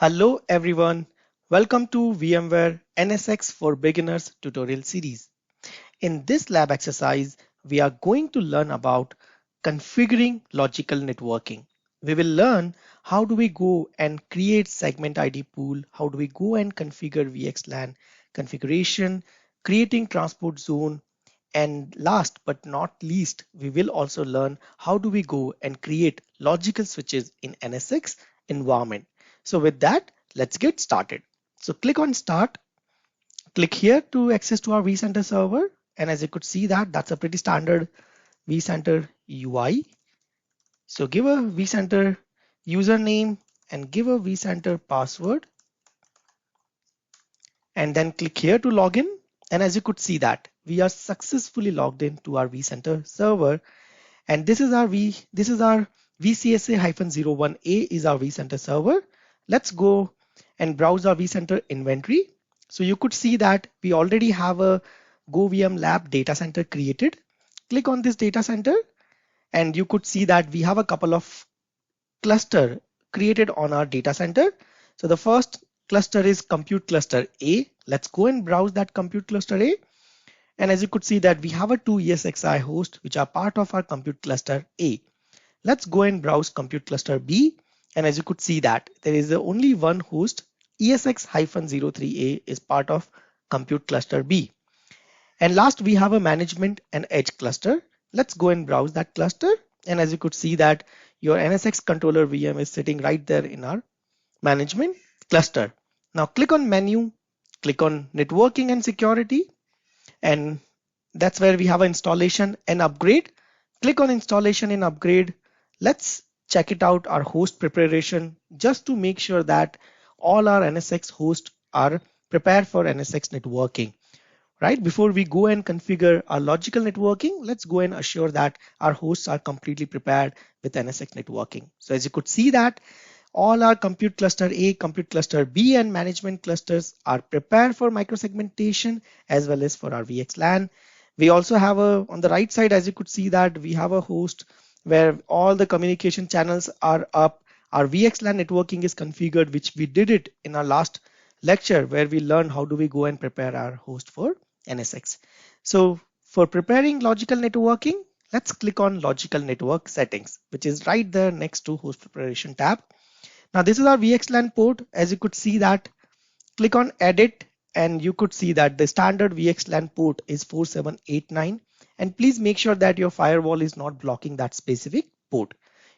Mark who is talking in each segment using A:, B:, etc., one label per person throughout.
A: Hello everyone, welcome to VMware NSX for Beginners tutorial series. In this lab exercise, we are going to learn about configuring logical networking. We will learn how do we go and create segment ID pool, how do we go and configure VXLAN configuration, creating transport zone, and last but not least, we will also learn how do we go and create logical switches in NSX environment. So with that, let's get started. So click on start, click here to access to our vCenter server. And as you could see that's a pretty standard vCenter UI. So give a vCenter username and give a vCenter password and then click here to log in. And as you could see we are successfully logged in to our vCenter server. And this is our VCSA-01A is our vCenter server. Let's go and browse our vCenter inventory. So you could see that we already have a GoVMlab data center created. Click on this data center and you could see that we have a couple of cluster created on our data center. So the first cluster is compute cluster A. Let's go and browse that compute cluster A. And as you could see that we have a 2 ESXi host which are part of our compute cluster A. Let's go and browse compute cluster B. And as you could see that there is only one host, ESX-03A is part of compute cluster B. And last we have a management and edge cluster. Let's go and browse that cluster. And as you could see that your NSX controller VM is sitting right there in our management cluster. Now click on menu, click on networking and security. And that's where we have an installation and upgrade. Click on installation and upgrade. Let's check it out, our host preparation, just to make sure that all our NSX hosts are prepared for NSX networking. Right before we go and configure our logical networking, let's go and assure that our hosts are completely prepared with NSX networking. So as you could see that all our compute cluster A, compute cluster B and management clusters are prepared for microsegmentation as well as for our VXLAN. We also have on the right side, as you could see that we have a host where all the communication channels are up. Our VXLAN networking is configured, which we did it in our last lecture where we learned how do we go and prepare our host for NSX. So for preparing logical networking, let's click on logical network settings, which is right there next to host preparation tab. Now this is our VXLAN port. As you could see that, click on edit and you could see that the standard VXLAN port is 4789. And please make sure that your firewall is not blocking that specific port.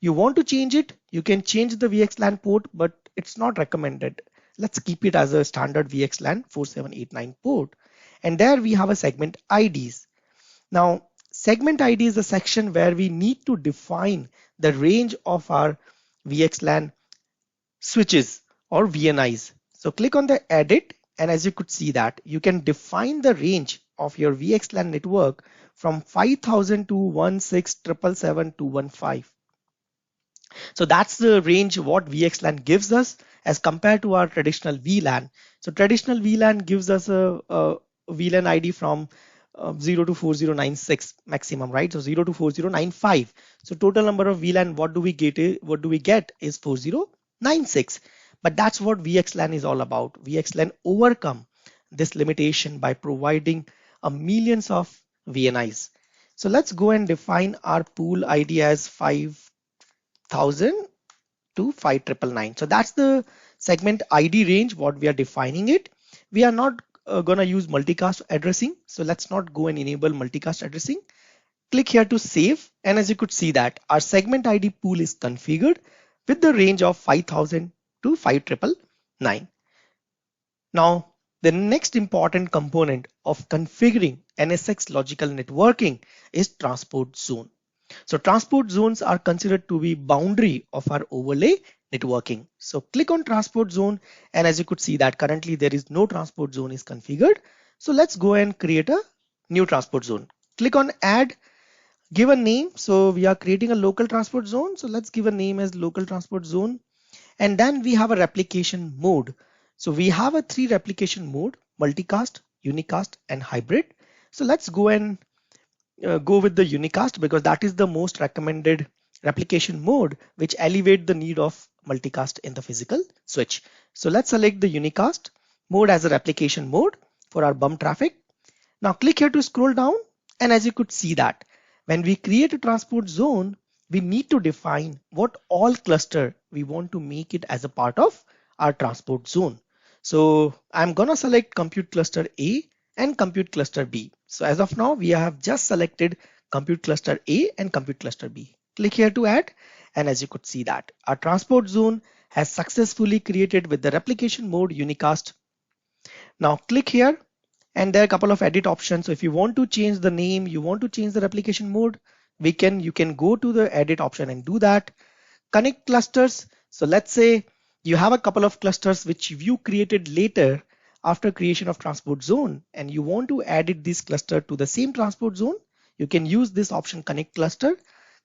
A: You want to change it, you can change the VXLAN port, but it's not recommended. Let's keep it as a standard VXLAN 4789 port. And there we have a segment IDs. Now segment ID is a section where we need to define the range of our VXLAN switches or VNIs. So click on the edit and as you could see that you can define the range of your VXLAN network from 5000 to 16 215. So that's the range what VXLAN gives us as compared to our traditional VLAN. So traditional VLAN gives us a VLAN ID from 0 to 4096 maximum, right? So 0 to 4095. So total number of VLAN what do we get is 4096. But that's what VXLAN is all about. VXLAN overcome this limitation by providing millions of VNIs. So let's go and define our pool ID as 5000 to 5999. So that's the segment ID range what we are defining it. We are not gonna use multicast addressing. So let's not go and enable multicast addressing. Click here to save. And as you could see that our segment ID pool is configured with the range of 5000 to 5999. Now, the next important component of configuring NSX logical networking is transport zone. So transport zones are considered to be boundary of our overlay networking. So click on transport zone and as you could see that currently there is no transport zone is configured. So let's go and create a new transport zone. Click on add, give a name. So we are creating a local transport zone. So let's give a name as local transport zone. And then we have a replication mode. So we have a 3 replication mode: multicast, unicast and hybrid. So let's go and go with the unicast because that is the most recommended replication mode which elevate the need of multicast in the physical switch. So let's select the unicast mode as a replication mode for our bump traffic. Now click here to scroll down, and as you could see that when we create a transport zone, we need to define what all cluster we want to make it as a part of our transport zone. So I'm gonna select compute cluster A and compute cluster B. So as of now, we have just selected compute cluster A and compute cluster B. Click here to add, and as you could see that our transport zone has successfully created with the replication mode unicast. Now click here, and there are a couple of edit options. So if you want to change the name, you want to change the replication mode, you can go to the edit option and do that. Connect clusters. So let's say you have a couple of clusters which you created later after creation of transport zone, and you want to edit this cluster to the same transport zone. You can use this option connect cluster.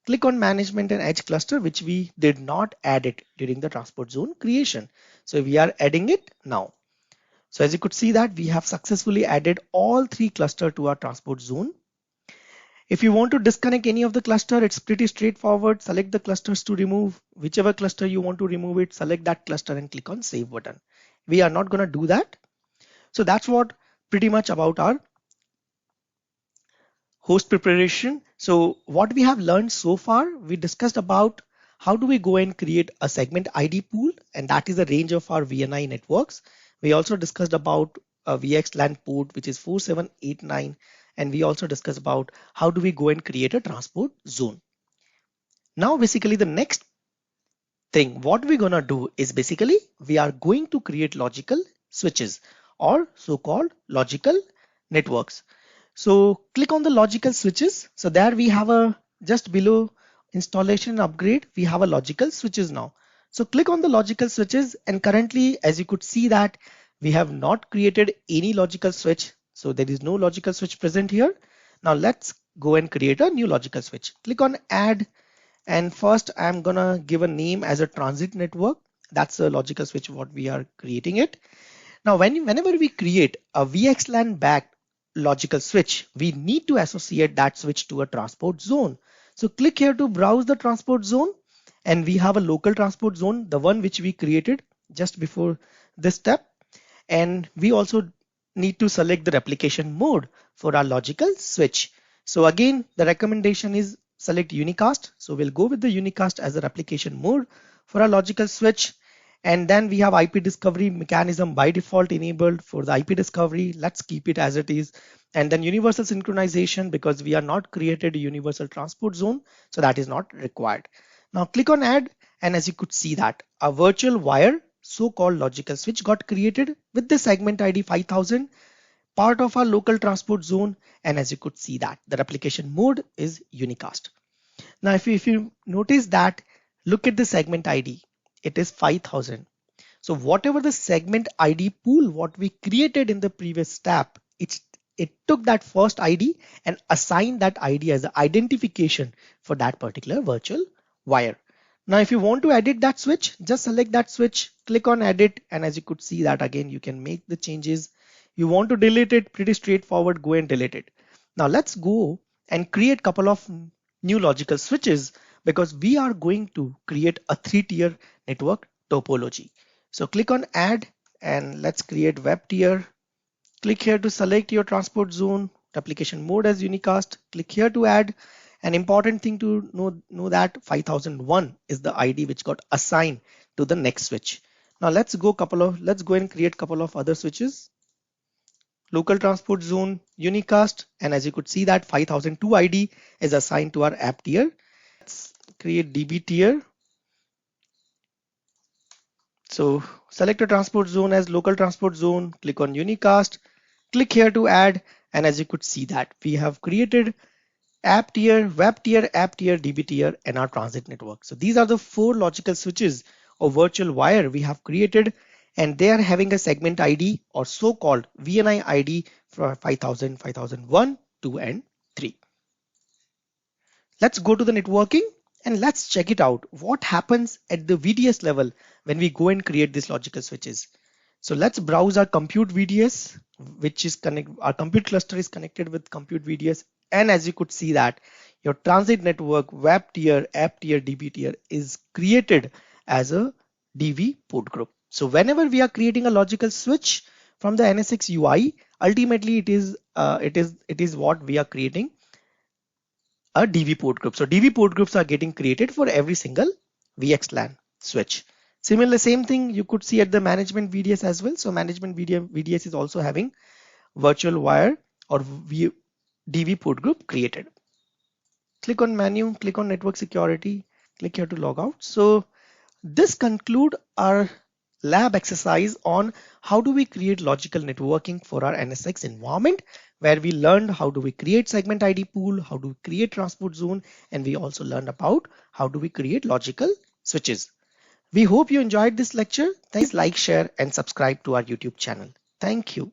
A: Click on management and edge cluster, which we did not add it during the transport zone creation. So we are adding it now. So as you could see that we have successfully added all three clusters to our transport zone. If you want to disconnect any of the cluster, it's pretty straightforward. Select the clusters to remove. Whichever cluster you want to remove it, select that cluster and click on save button. We are not going to do that. So that's what pretty much about our host preparation. So what we have learned so far, we discussed about how do we go and create a segment ID pool, and that is the range of our VNI networks. We also discussed about a VXLAN port, which is 4789, and we also discussed about how do we go and create a transport zone. Now basically the next thing what we're gonna do is basically we are going to create logical switches or so-called logical networks. So click on the logical switches. So there we have a just below installation upgrade, we have a logical switches now. So click on the logical switches, and currently as you could see that we have not created any logical switch. So there is no logical switch present here. Now let's go and create a new logical switch. Click on add, and first I'm gonna give a name as a transit network. That's a logical switch what we are creating it. Now whenever we create a VXLAN backed logical switch, we need to associate that switch to a transport zone. So click here to browse the transport zone, and we have a local transport zone, the one which we created just before this step. And we also need to select the replication mode for our logical switch. So again, the recommendation is select unicast. So we'll go with the unicast as a replication mode for our logical switch. And then we have IP discovery mechanism by default enabled for the IP discovery. Let's keep it as it is. And then universal synchronization, because we are not created a universal transport zone, so that is not required. Now click on add, and as you could see that a virtual wire so-called logical switch got created with the segment ID 5000, part of our local transport zone. And as you could see that the replication mode is unicast. Now if you notice that, look at the segment ID, it is 5000. So whatever the segment ID pool what we created in the previous step, it took that first ID and assigned that ID as the identification for that particular virtual wire. Now if you want to edit that switch, just select that switch, click on edit, and as you could see that again you can make the changes. You want to delete it, pretty straightforward, go and delete it. Now let's go and create couple of new logical switches, because we are going to create a 3-tier network topology. So click on add, and let's create web tier. Click here to select your transport zone, application mode as unicast. Click here to add. An important thing to know that 5001 is the ID which got assigned to the next switch. Now let's go and create couple of other switches. Local transport zone, unicast, and as you could see that 5002 ID is assigned to our app tier. Let's create DB tier. So select a transport zone as local transport zone, click on unicast, click here to add, and as you could see that we have created app tier, web tier, app tier, DB tier, and our transit network. So these are the 4 logical switches or virtual wire we have created, and they are having a segment ID or so-called VNI ID for 5000, 5001, 2, and 3. Let's go to the networking and let's check it out. What happens at the VDS level when we go and create these logical switches? So let's browse our compute VDS, which is our compute cluster is connected with compute VDS. And as you could see that your transit network, web tier, app tier, DB tier is created as a DV port group. So whenever we are creating a logical switch from the NSX UI, ultimately it is what we are creating a DV port group. So DV port groups are getting created for every single VXLAN switch. Similarly, same thing you could see at the management VDS as well. So management VDS is also having virtual wire or DV port group created. Click on menu, click on network security, click here to log out. So this conclude our lab exercise on how do we create logical networking for our NSX environment, where we learned how do we create segment ID pool, how do we create transport zone, and we also learned about how do we create logical switches. We hope you enjoyed this lecture. Please like, share, and subscribe to our YouTube channel. Thank you.